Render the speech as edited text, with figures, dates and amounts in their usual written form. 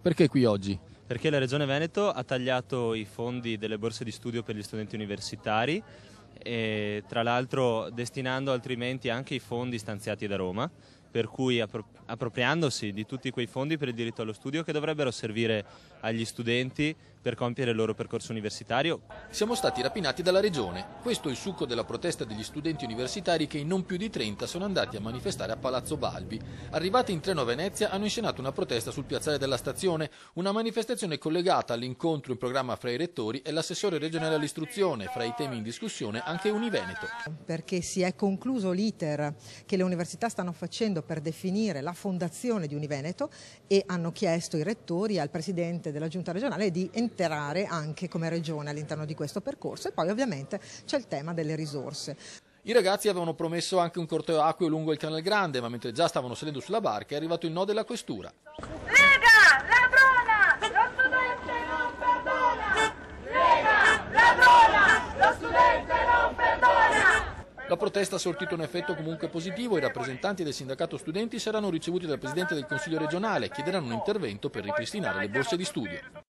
Perché qui oggi? Perché la Regione Veneto ha tagliato i fondi delle borse di studio per gli studenti universitari e tra l'altro destinando altrimenti anche i fondi stanziati da Roma, per cui appropriandosi di tutti quei fondi per il diritto allo studio che dovrebbero servire agli studenti per compiere il loro percorso universitario. Siamo stati rapinati dalla Regione. Questo è il succo della protesta degli studenti universitari che in non più di 30 sono andati a manifestare a Palazzo Balbi. Arrivati in treno a Venezia hanno inscenato una protesta sul piazzale della stazione, una manifestazione collegata all'incontro in programma fra i rettori e l'assessore regionale all'istruzione, fra i temi in discussione anche Univeneto. Perché si è concluso l'iter che le università stanno facendo per definire la fondazione di Univeneto e hanno chiesto i rettori al presidente della giunta regionale di entrare anche come regione all'interno di questo percorso, e poi ovviamente c'è il tema delle risorse. I ragazzi avevano promesso anche un corteo acqueo lungo il Canal Grande, ma mentre già stavano salendo sulla barca è arrivato il no della questura. Lega, ladrona, lo studente non perdona! Lega, ladrona, lo studente non perdona! La protesta ha sortito un effetto comunque positivo. I rappresentanti del sindacato studenti saranno ricevuti dal presidente del Consiglio regionale e chiederanno un intervento per ripristinare le borse di studio.